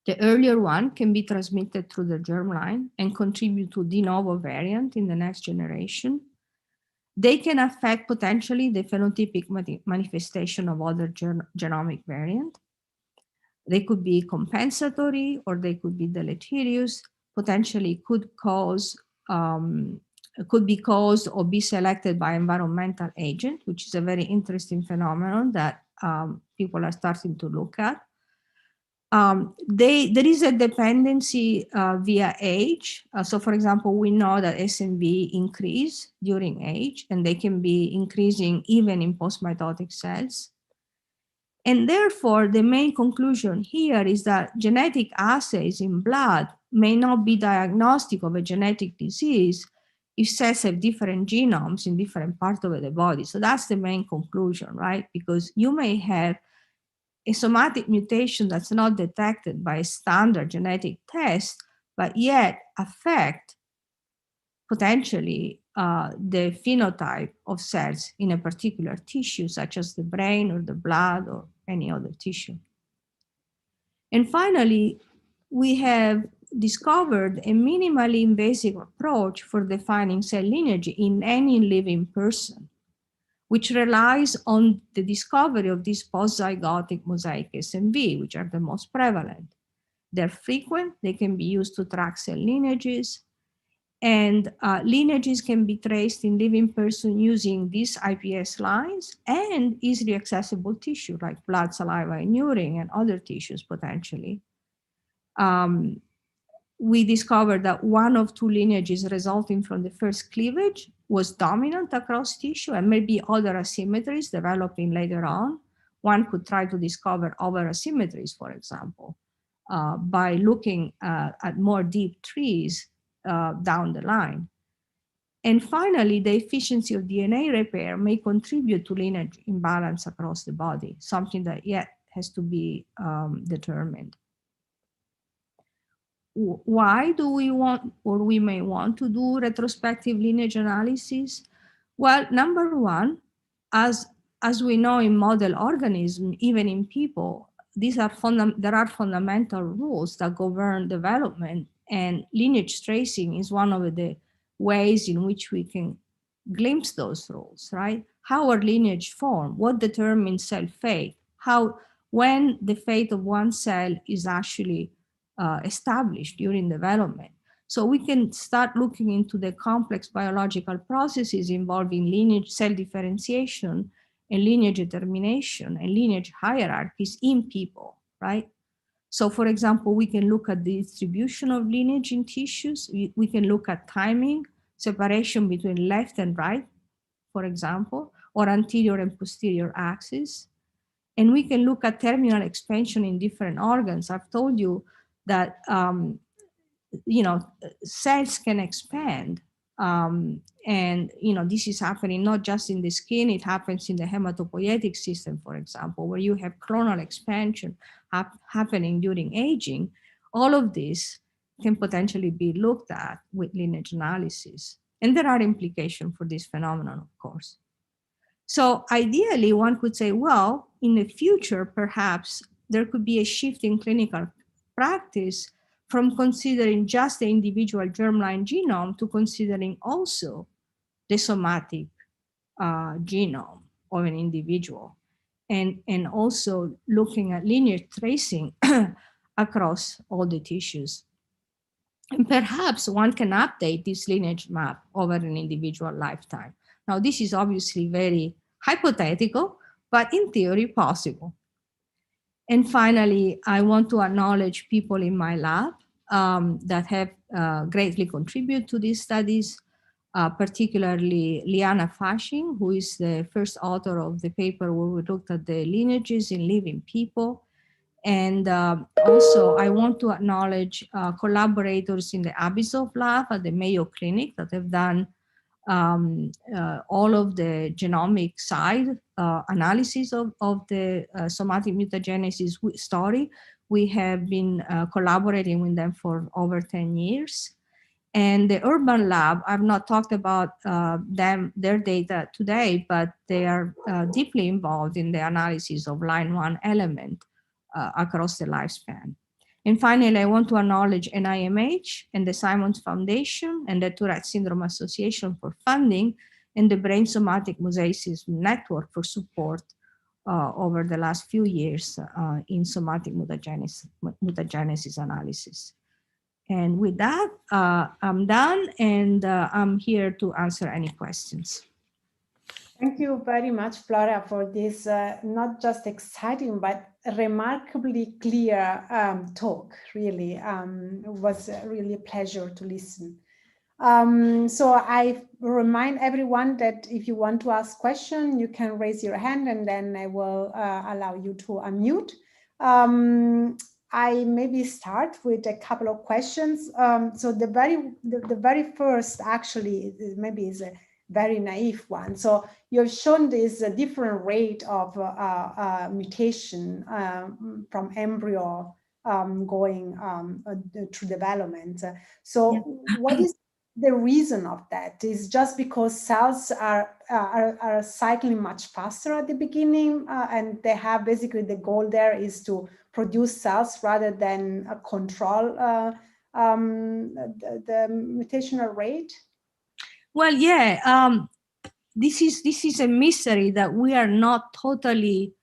The earlier one can be transmitted through the germline and contribute to de novo variant in the next generation. They can affect potentially the phenotypic manifestation of other genomic variant. They could be compensatory or they could be deleterious, potentially could be caused or be selected by environmental agent, which is a very interesting phenomenon that people are starting to look at. There is a dependency via age. So for example, we know that SNV increase during age, and they can be increasing even in post-mitotic cells. And therefore, the main conclusion here is that genetic assays in blood may not be diagnostic of a genetic disease if cells have different genomes in different parts of the body. So that's the main conclusion, right? Because you may have a somatic mutation that's not detected by a standard genetic test, but yet affect potentially the phenotype of cells in a particular tissue, such as the brain or the blood or any other tissue. And finally, we have discovered a minimally invasive approach for defining cell lineage in any living person, which relies on the discovery of these post-zygotic mosaic SNV, which are the most prevalent. They're frequent, they can be used to track cell lineages, and lineages can be traced in living person using these IPS lines and easily accessible tissue like blood, saliva, and urine, and other tissues potentially. We discovered that one of 2 lineages resulting from the first cleavage was dominant across tissue, and maybe other asymmetries developing later on. One could try to discover other asymmetries, for example, by looking at more deep trees down the line. And finally, the efficiency of DNA repair may contribute to lineage imbalance across the body, something that yet has to be determined. Why do we want, or we may want to do retrospective lineage analysis? Well, number one, as we know in model organisms, even in people, there are fundamental rules that govern development, and lineage tracing is one of the ways in which we can glimpse those rules, right? how our lineage form, what determines cell fate, when the fate of one cell is actually established during development. So we can start looking into the complex biological processes involving lineage cell differentiation and lineage determination and lineage hierarchies in people, right? So for example, we can look at the distribution of lineage in tissues. We can look at timing, separation between left and right, for example, or anterior and posterior axis. And we can look at terminal expansion in different organs. I've told you that cells can expand. And this is happening not just in the skin, it happens in the hematopoietic system, for example, where you have clonal expansion happening during aging. All of this can potentially be looked at with lineage analysis. And there are implications for this phenomenon, of course. So ideally, one could say, well, in the future, perhaps there could be a shift in clinical practice from considering just the individual germline genome to considering also the somatic genome of an individual, and also looking at linear tracing across all the tissues. And perhaps one can update this lineage map over an individual lifetime. Now, this is obviously very hypothetical, but in theory possible. And finally, I want to acknowledge people in my lab that have greatly contributed to these studies, particularly Liana Fasching, who is the first author of the paper where we looked at the lineages in living people. And also, I want to acknowledge collaborators in the Abyssov lab at the Mayo Clinic that have done all of the genomic side analysis of the somatic mutagenesis story. We have been collaborating with them for over 10 years. And the urban lab, I've not talked about their data today, but they are deeply involved in the analysis of line 1 element across the lifespan. And finally, I want to acknowledge NIMH and the Simons Foundation and the Tourette Syndrome Association for funding, and the Brain Somatic Mosaicism Network for support over the last few years in somatic mutagenesis analysis. And with that, I'm done, and I'm here to answer any questions.
Thank you very much, Flora, for this not just exciting, but remarkably clear talk, really. It was really a pleasure to listen. So I remind everyone that if you want to ask questions, you can raise your hand and then I will allow you to unmute. I maybe start with a couple of questions. So the very first actually maybe is a very naive one. So you've shown this different rate of mutation from embryo going through development. So yeah. What is the reason of that? Is just because cells are cycling much faster at the beginning, and they have basically the goal there is to produce cells rather than control the mutational rate?
Well, yeah, this is a mystery that we are not totally.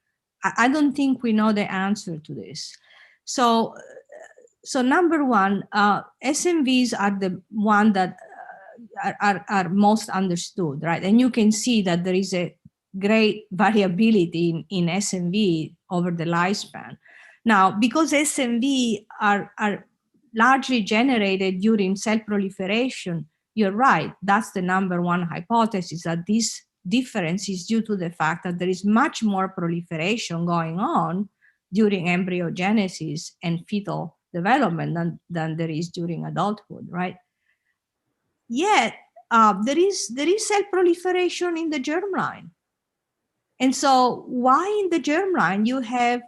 I don't think we know the answer to this. So number one, SMVs are the one that are most understood, right? And you can see that there is a great variability in SMV over the lifespan. Now, because SMV are largely generated during cell proliferation, you're right, that's the number one hypothesis, that this difference is due to the fact that there is much more proliferation going on during embryogenesis and fetal development than there is during adulthood, right? Yet there is cell proliferation in the germline. And so why in the germline you have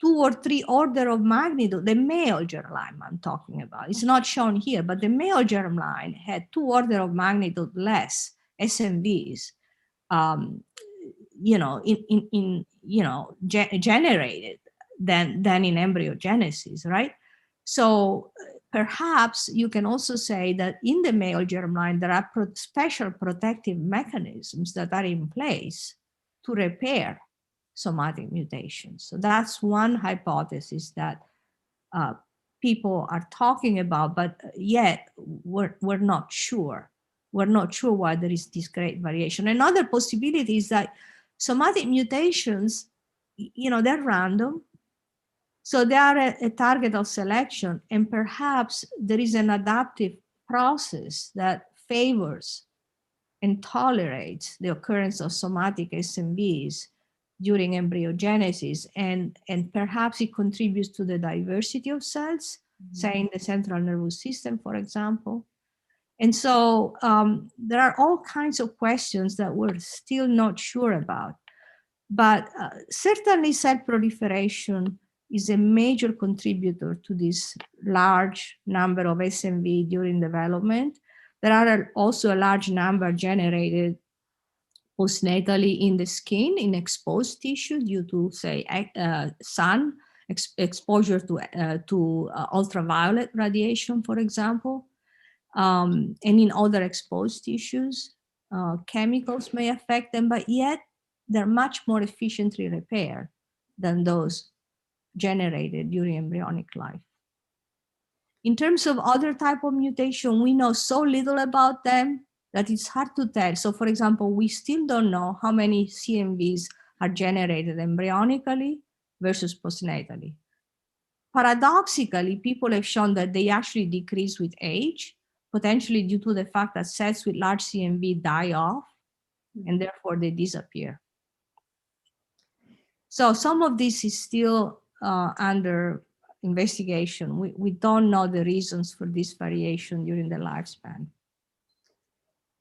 2 or 3 order of magnitude, the male germline I'm talking about, it's not shown here, but the male germline had 2 order of magnitude less SMVs, generated than in embryogenesis, right? So perhaps you can also say that in the male germline, there are special protective mechanisms that are in place to repair somatic mutations. So that's one hypothesis that people are talking about, but yet we're not sure. We're not sure why there is this great variation. Another possibility is that somatic mutations, they're random. So they are a target of selection, and perhaps there is an adaptive process that favors and tolerates the occurrence of somatic SNVs during embryogenesis, and perhaps it contributes to the diversity of cells, say in the central nervous system, for example. And so there are all kinds of questions that we're still not sure about. But certainly cell proliferation is a major contributor to this large number of SNV during development. There are also a large number generated postnatally in the skin, in exposed tissue due to, say, sun exposure to ultraviolet radiation, for example, and in other exposed tissues. Chemicals may affect them, but yet they're much more efficiently repaired than those generated during embryonic life. In terms of other type of mutation, we know so little about them that it's hard to tell. So for example, we still don't know how many CMVs are generated embryonically versus postnatally. Paradoxically, people have shown that they actually decrease with age, potentially due to the fact that cells with large CMV die off, and therefore they disappear. So some of this is still under investigation. We don't know the reasons for this variation during the lifespan.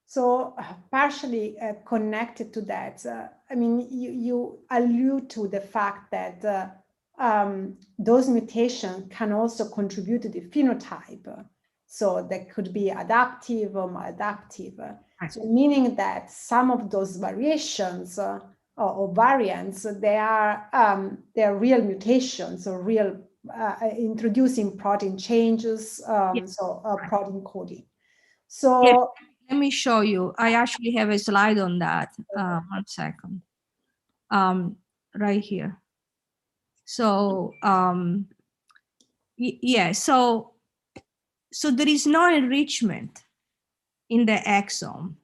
So partially connected to that, I mean, you allude to the fact that those mutations can also contribute to the phenotype. So they could be adaptive or maladaptive. Right. So meaning that some of those variations or variants, they are real mutations or real introducing protein changes, yes. So protein coding. So
yeah. Let me show you. I actually have a slide on that. 1 second. Right here. So yeah, so there is no enrichment in the exome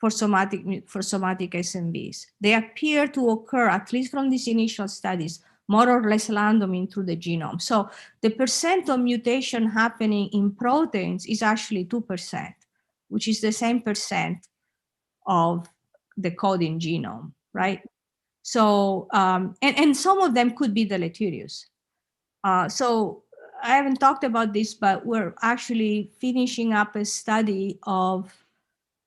for somatic SNVs. They appear to occur, at least from these initial studies, more or less randomly through the genome. So the percent of mutation happening in proteins is actually 2%, which is the same percent of the coding genome, right? So, and some of them could be deleterious. So I haven't talked about this, but we're actually finishing up a study of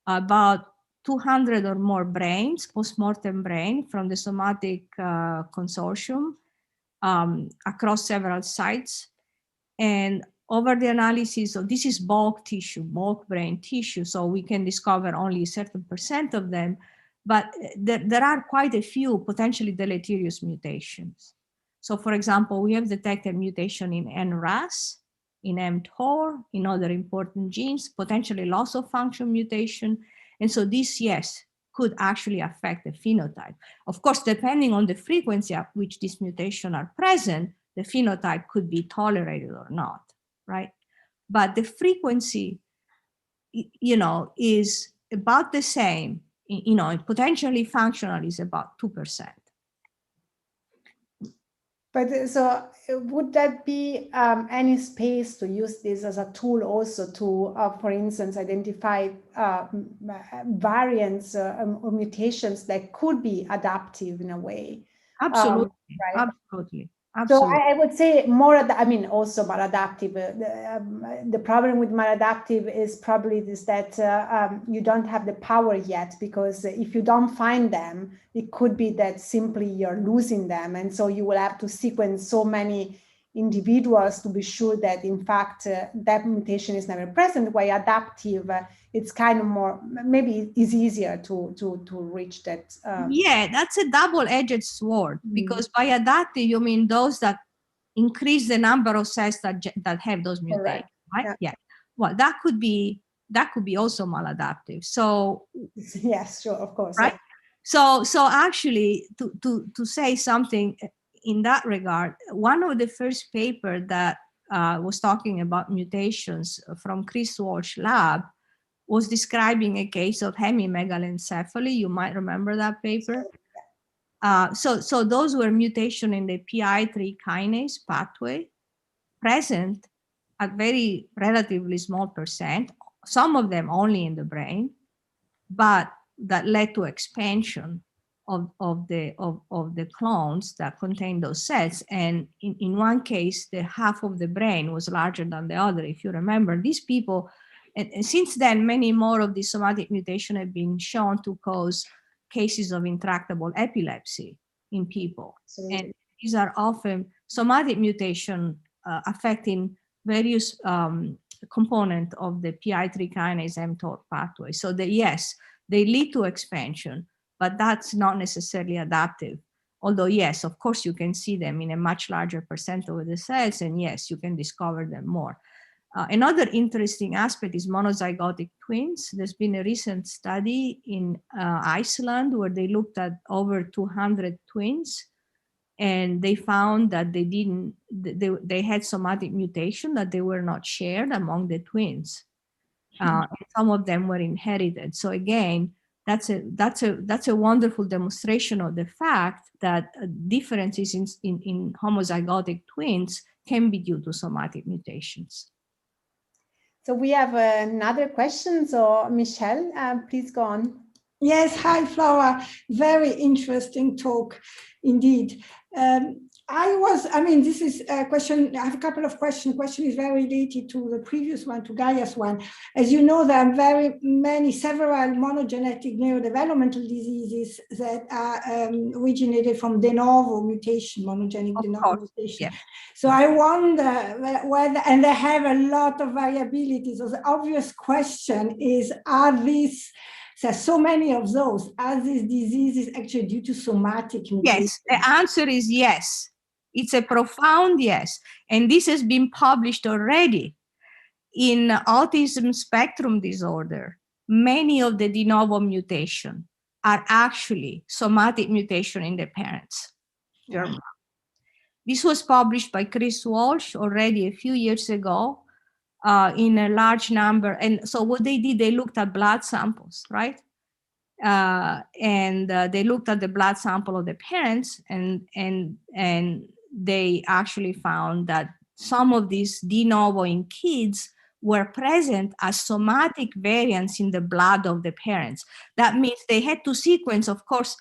about 200 or more brains, post-mortem brain from the somatic consortium across several sites. And over the analysis of, this is bulk tissue, bulk brain tissue, so we can discover only a certain percent of them, but there are quite a few potentially deleterious mutations. So for example, we have detected mutation in NRAS, in mTOR, in other important genes, potentially loss of function mutation. And so this, yes, could actually affect the phenotype. Of course, depending on the frequency at which these mutations are present, the phenotype could be tolerated or not, right? But the frequency, is about the same, potentially functional is about 2%.
But so would that be any space to use this as a tool also to, for instance, identify variants or mutations that could be adaptive in a way?
Absolutely,
right?
Absolutely.
So I would say more, also maladaptive. The problem with maladaptive is probably this, that you don't have the power yet, because if you don't find them, it could be that simply you're losing them. And so you will have to sequence so many individuals to be sure that in fact that mutation is never present. While adaptive, it's kind of more, maybe is easier to reach that.
Yeah, that's a double-edged sword, because by adaptive you mean those that increase the number of cells that have those mutations, right? Yeah. Well, that could be also maladaptive. So
yes, sure, of course.
Right. So actually, to say something in that regard, one of the first paper that was talking about mutations from Chris Walsh lab was describing a case of hemimegalencephaly. You might remember that paper. So those were mutation in the PI3 kinase pathway, present at very relatively small percent, some of them only in the brain, but that led to expansion of the clones that contain those cells. And in one case, the half of the brain was larger than the other. If you remember, these people, and since then, many more of these somatic mutations have been shown to cause cases of intractable epilepsy in people.
Absolutely.
And these are often somatic mutation affecting various component of the PI3 kinase mTOR pathway. So yes, they lead to expansion, but that's not necessarily adaptive. Although yes, of course, you can see them in a much larger percent of the cells, and yes, you can discover them more. Another interesting aspect is monozygotic twins. There's been a recent study in Iceland where they looked at over 200 twins, and they found that they had somatic mutation that they were not shared among the twins. And some of them were inherited. So again, that's a wonderful demonstration of the fact that differences in homozygotic twins can be due to somatic mutations.
So we have another question. So Michelle, please go on.
Yes, hi, Flora. Very interesting talk indeed. This is a question. I have a couple of questions. Question is very related to the previous one, to Gaia's one. As you know, there are several monogenetic neurodevelopmental diseases that are originated from de novo mutation, monogenic de novo mutation.
Yeah.
So I wonder whether, and they have a lot of variability. So the obvious question is, there's so many of those. Are these diseases actually due to somatic mutation?
Yes, the answer is yes. It's a profound yes. And this has been published already in autism spectrum disorder. Many of the de novo mutation are actually somatic mutation in the parents. Germ. This was published by Chris Walsh already a few years ago in a large number. And so what they did, they looked at blood samples, right? And they looked at the blood sample of the parents, and they actually found that some of these de novo in kids were present as somatic variants in the blood of the parents. That means they had to sequence, of course,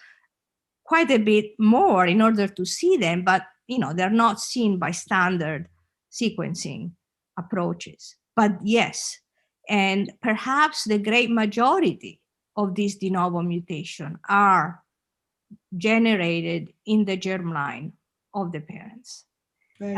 quite a bit more in order to see them, but they're not seen by standard sequencing approaches. But yes, and perhaps the great majority of these de novo mutation are generated in the germline of the parents.
Maybe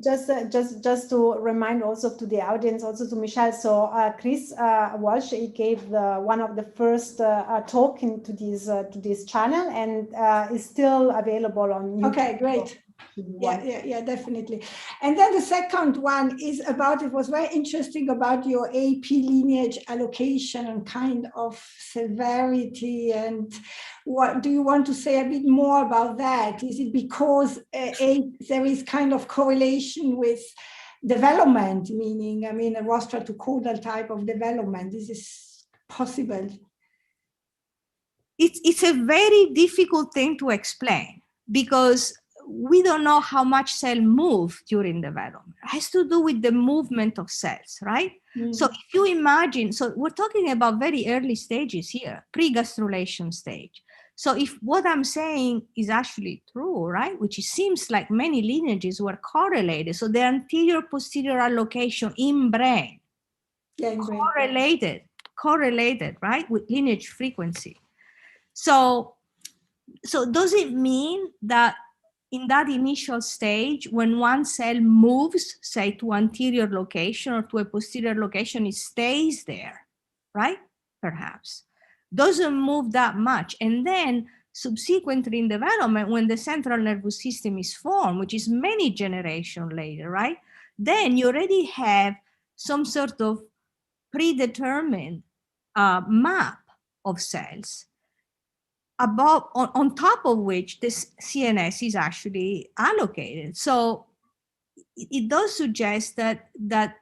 just to remind also to the audience, also to Michelle. So Chris Walsh, he gave one of the first talk into this channel, and is still available on YouTube.
Okay, great. Yeah, definitely. And then the second one is about, it was very interesting about your AP lineage allocation and kind of severity. And what do you want to say a bit more about that? Is it because there is kind of correlation with development, meaning, a rostral to caudal type of development? This is possible.
It's a very difficult thing to explain because we don't know how much cell move during development. It has to do with the movement of cells, right? Mm-hmm. So if you imagine, so we're talking about very early stages here, pre-gastrulation stage. So if what I'm saying is actually true, right, which it seems like many lineages were correlated, so the anterior posterior allocation in brain, correlated, right, with lineage frequency. So does it mean that in that initial stage, when one cell moves, say, to anterior location or to a posterior location, it stays there, right? Perhaps. Doesn't move that much. And then subsequently in development, when the central nervous system is formed, which is many generations later, right? Then you already have some sort of predetermined map of cells. above, on top of which this CNS is actually allocated. So it does suggest that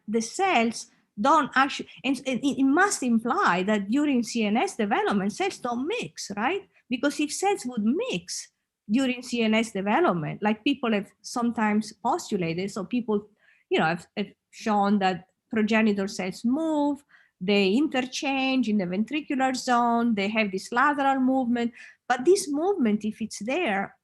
the cells don't actually, and it must imply that during CNS development, cells don't mix, right? Because if cells would mix during CNS development, like people have sometimes postulated, so people, have shown that progenitor cells move, they interchange in the ventricular zone, they have this lateral movement, but this movement, if it's there,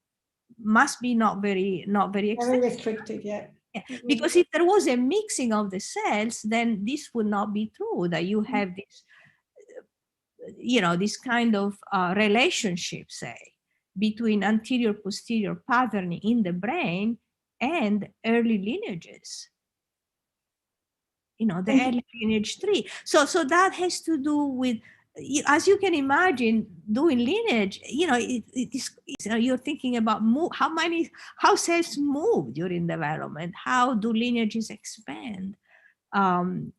must be not very
Very restricted, yeah.
yeah. Because if there was a mixing of the cells, then this would not be true, that you have this, this kind of relationship, say, between anterior posterior patterning in the brain and early lineages. The early lineage tree. So that has to do with, as you can imagine, doing lineage, you're thinking about how cells move during development, how do lineages expand, and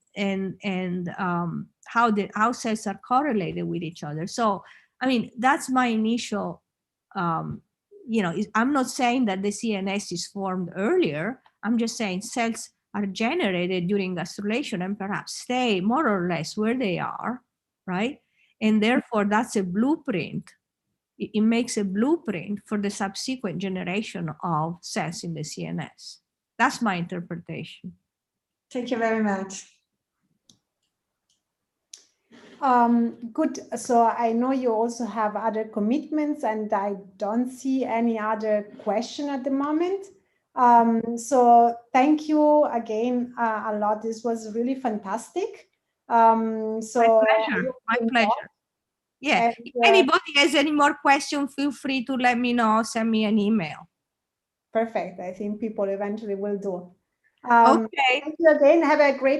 how cells are correlated with each other. So, I mean, that's my initial, I'm not saying that the CNS is formed earlier. I'm just saying cells are generated during gastrulation and perhaps stay more or less where they are, right? And therefore, that's a blueprint. It makes a blueprint for the subsequent generation of cells in the CNS. That's my interpretation.
Thank you very much.
Good. So I know you also have other commitments, and I don't see any other question at the moment. So thank you again a lot. This was really fantastic.
My pleasure. Yeah. If anybody has any more questions, feel free to let me know. Send me an email.
Perfect. I think people eventually will do.
Okay.
Thank you again. Have a great